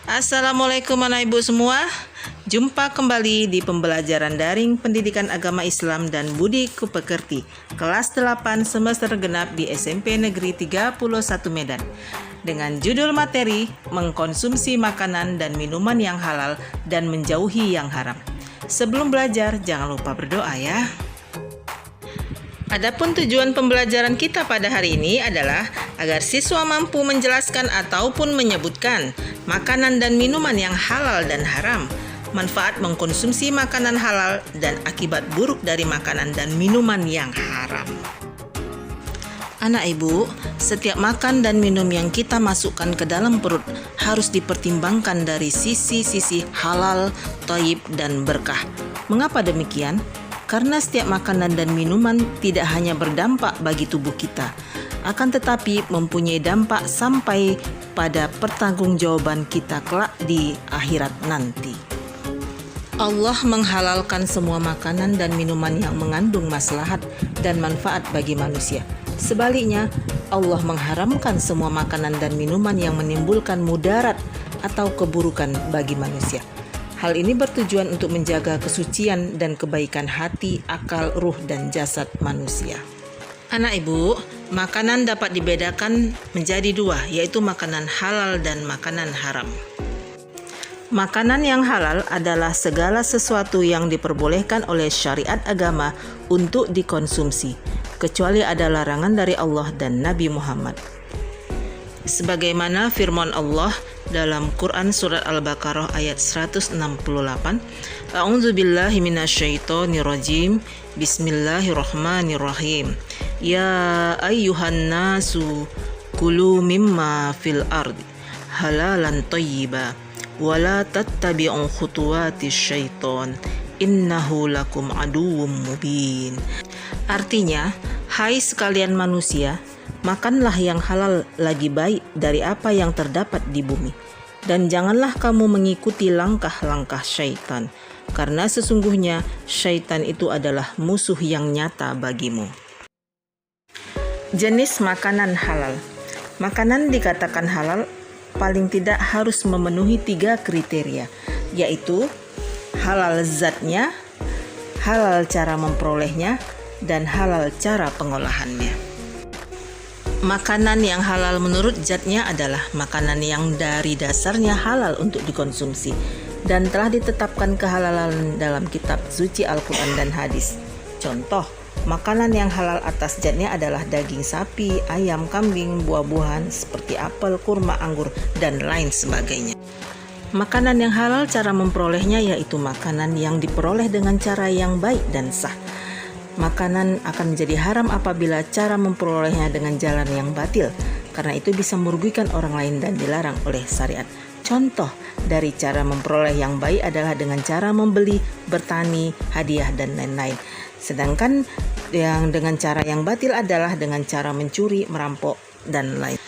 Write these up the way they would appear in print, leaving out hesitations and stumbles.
Assalamualaikum anak ibu semua. Jumpa kembali di pembelajaran daring Pendidikan Agama Islam dan Budi Pekerti kelas 8 semester genap di SMP Negeri 31 Medan dengan judul materi mengkonsumsi makanan dan minuman yang halal dan menjauhi yang haram. Sebelum belajar jangan lupa berdoa ya. Adapun tujuan pembelajaran kita pada hari ini adalah agar siswa mampu menjelaskan ataupun menyebutkan makanan dan minuman yang halal dan haram, manfaat mengkonsumsi makanan halal dan akibat buruk dari makanan dan minuman yang haram. Anak ibu, setiap makan dan minum yang kita masukkan ke dalam perut harus dipertimbangkan dari sisi-sisi halal, thayyib, dan berkah. Mengapa demikian? Karena setiap makanan dan minuman tidak hanya berdampak bagi tubuh kita, akan tetapi mempunyai dampak sampai pada pertanggungjawaban kita kelak di akhirat nanti. Allah menghalalkan semua makanan dan minuman yang mengandung maslahat dan manfaat bagi manusia. Sebaliknya, Allah mengharamkan semua makanan dan minuman yang menimbulkan mudarat atau keburukan bagi manusia. Hal ini bertujuan untuk menjaga kesucian dan kebaikan hati, akal, ruh, dan jasad manusia. Anak ibu, makanan dapat dibedakan menjadi dua, yaitu makanan halal dan makanan haram. Makanan yang halal adalah segala sesuatu yang diperbolehkan oleh syariat agama untuk dikonsumsi, kecuali ada larangan dari Allah dan Nabi Muhammad. Sebagaimana firman Allah dalam Quran Surat Al-Baqarah ayat 168, A'udzubillahi minasyaitonirrajim, Bismillahirrahmanirrahim. Ya ayyuhan nasu kulu mimma fil ardi halalan thayyiba wala tattabi'u khutuwatis syaiton innahu lakum aduwwum mubin. Artinya, hai sekalian manusia, makanlah yang halal lagi baik dari apa yang terdapat di bumi, dan janganlah kamu mengikuti langkah-langkah syaitan, karena sesungguhnya syaitan itu adalah musuh yang nyata bagimu. Jenis makanan halal. Makanan dikatakan halal paling tidak harus memenuhi 3 kriteria, yaitu halal zatnya, halal cara memperolehnya, dan halal cara pengolahannya. Makanan yang halal menurut zatnya adalah makanan yang dari dasarnya halal untuk dikonsumsi dan telah ditetapkan kehalalan dalam kitab suci Al-Quran dan hadis. Contoh, makanan yang halal atas zatnya adalah daging sapi, ayam, kambing, buah-buahan seperti apel, kurma, anggur, dan lain sebagainya. Makanan yang halal cara memperolehnya yaitu makanan yang diperoleh dengan cara yang baik dan sah. Makanan akan menjadi haram apabila cara memperolehnya dengan jalan yang batil, karena itu bisa merugikan orang lain dan dilarang oleh syariat. Contoh dari cara memperoleh yang baik adalah dengan cara membeli, bertani, hadiah, dan lain-lain. Sedangkan yang dengan cara yang batil adalah dengan cara mencuri, merampok, dan lain.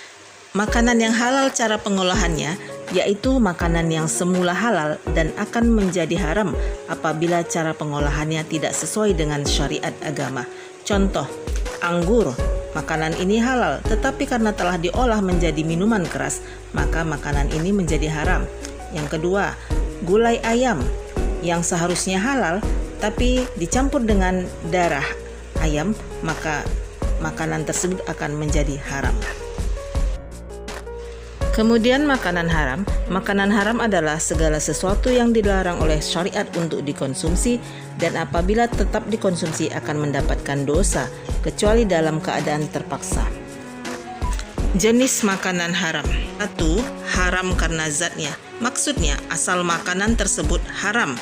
Makanan yang halal cara pengolahannya yaitu makanan yang semula halal dan akan menjadi haram apabila cara pengolahannya tidak sesuai dengan syariat agama. Contoh, anggur. Makanan ini halal, tetapi karena telah diolah menjadi minuman keras, maka makanan ini menjadi haram. Yang kedua, gulai ayam yang seharusnya halal, tapi dicampur dengan darah ayam, maka makanan tersebut akan menjadi haram. Kemudian makanan haram. Makanan haram adalah segala sesuatu yang dilarang oleh syariat untuk dikonsumsi dan apabila tetap dikonsumsi akan mendapatkan dosa kecuali dalam keadaan terpaksa. Jenis makanan haram. 1. Haram karena zatnya. Maksudnya asal makanan tersebut haram.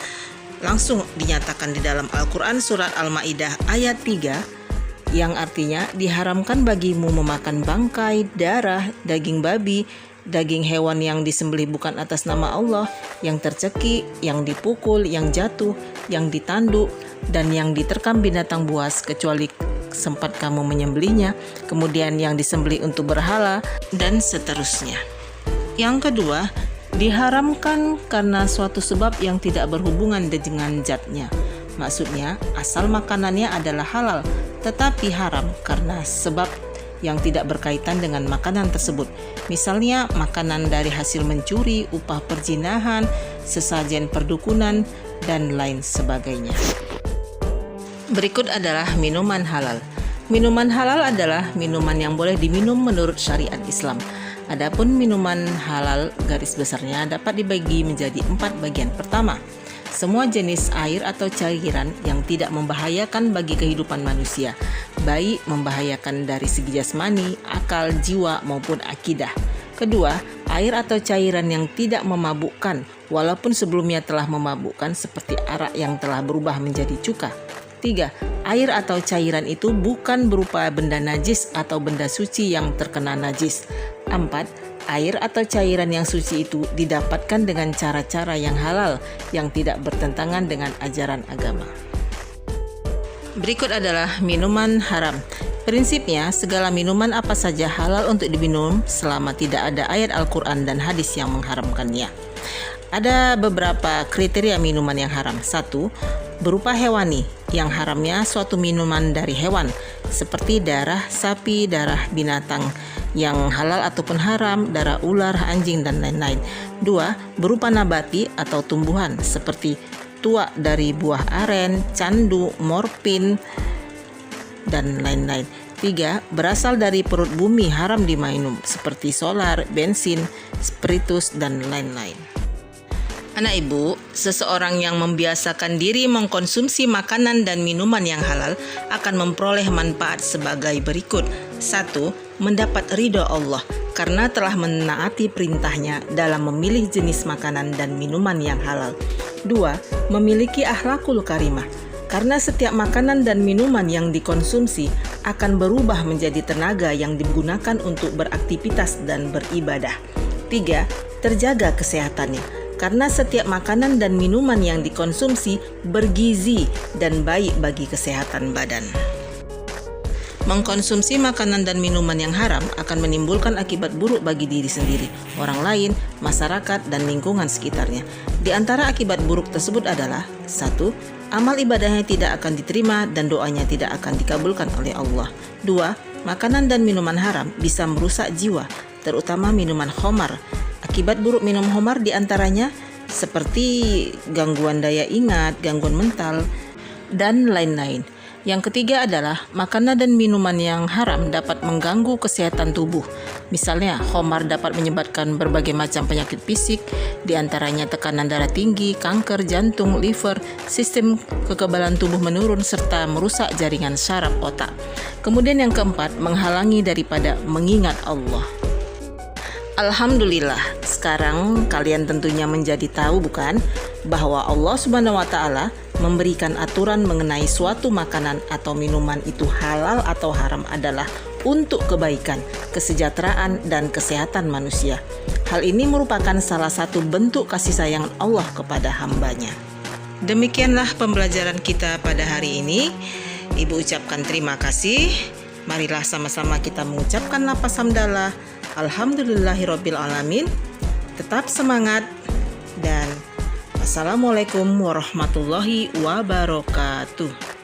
Langsung dinyatakan di dalam Al-Quran Surat Al-Ma'idah ayat 3 yang artinya diharamkan bagimu memakan bangkai, darah, daging babi, daging hewan yang disembelih bukan atas nama Allah, yang tercekik, yang dipukul, yang jatuh, yang ditanduk, dan yang diterkam binatang buas kecuali sempat kamu menyembelihnya, kemudian yang disembelih untuk berhala, dan seterusnya. Yang kedua, diharamkan karena suatu sebab yang tidak berhubungan dengan zatnya. Maksudnya, asal makanannya adalah halal, tetapi haram karena sebab yang tidak berkaitan dengan makanan tersebut. Misalnya makanan dari hasil mencuri, upah perjinahan, sesajen perdukunan, dan lain sebagainya. Berikut adalah minuman halal. Minuman halal adalah minuman yang boleh diminum menurut syariat Islam. Adapun minuman halal garis besarnya dapat dibagi menjadi 4 bagian. Pertama, semua jenis air atau cairan yang tidak membahayakan bagi kehidupan manusia, baik membahayakan dari segi jasmani, akal, jiwa maupun akidah. Kedua, air atau cairan yang tidak memabukkan walaupun sebelumnya telah memabukkan seperti arak yang telah berubah menjadi cuka. 3. Air atau cairan itu bukan berupa benda najis atau benda suci yang terkena najis. 4. Air atau cairan yang suci itu didapatkan dengan cara-cara yang halal yang tidak bertentangan dengan ajaran agama. Berikut adalah minuman haram. Prinsipnya, segala minuman apa saja halal untuk diminum selama tidak ada ayat Al-Quran dan hadis yang mengharamkannya. Ada beberapa kriteria minuman yang haram. 1. Berupa hewani, yang haramnya suatu minuman dari hewan, seperti darah sapi, darah binatang yang halal ataupun haram, darah ular, anjing, dan lain-lain. 2. Berupa nabati atau tumbuhan, seperti tuak dari buah aren, candu, morfin, dan lain-lain. 3. Berasal dari perut bumi, haram diminum, seperti solar, bensin, spiritus, dan lain-lain. Anak ibu, seseorang yang membiasakan diri mengkonsumsi makanan dan minuman yang halal akan memperoleh manfaat sebagai berikut. 1. Mendapat ridho Allah karena telah menaati perintahnya dalam memilih jenis makanan dan minuman yang halal. 2. Memiliki akhlakul karimah karena setiap makanan dan minuman yang dikonsumsi akan berubah menjadi tenaga yang digunakan untuk beraktivitas dan beribadah. 3. Terjaga kesehatannya karena setiap makanan dan minuman yang dikonsumsi bergizi dan baik bagi kesehatan badan. Mengkonsumsi makanan dan minuman yang haram akan menimbulkan akibat buruk bagi diri sendiri, orang lain, masyarakat, dan lingkungan sekitarnya. Di antara akibat buruk tersebut adalah 1. Amal ibadahnya tidak akan diterima dan doanya tidak akan dikabulkan oleh Allah. 2. Makanan dan minuman haram bisa merusak jiwa, terutama minuman khamar. Akibat buruk minum khamar diantaranya seperti gangguan daya ingat, gangguan mental, dan lain-lain. Yang ketiga adalah makanan dan minuman yang haram dapat mengganggu kesehatan tubuh. Misalnya, khamar dapat menyebabkan berbagai macam penyakit fisik, diantaranya tekanan darah tinggi, kanker, jantung, liver, sistem kekebalan tubuh menurun, serta merusak jaringan saraf otak. Kemudian yang keempat, menghalangi daripada mengingat Allah. Alhamdulillah, sekarang kalian tentunya menjadi tahu bukan bahwa Allah Subhanahu wa taala memberikan aturan mengenai suatu makanan atau minuman itu halal atau haram adalah untuk kebaikan, kesejahteraan, dan kesehatan manusia. Hal ini merupakan salah satu bentuk kasih sayang Allah kepada hambanya. Demikianlah pembelajaran kita pada hari ini. Ibu ucapkan terima kasih. Marilah sama-sama kita mengucapkan lafaz hamdalah. Alhamdulillahirabbil alamin. Tetap semangat dan assalamualaikum warahmatullahi wabarakatuh.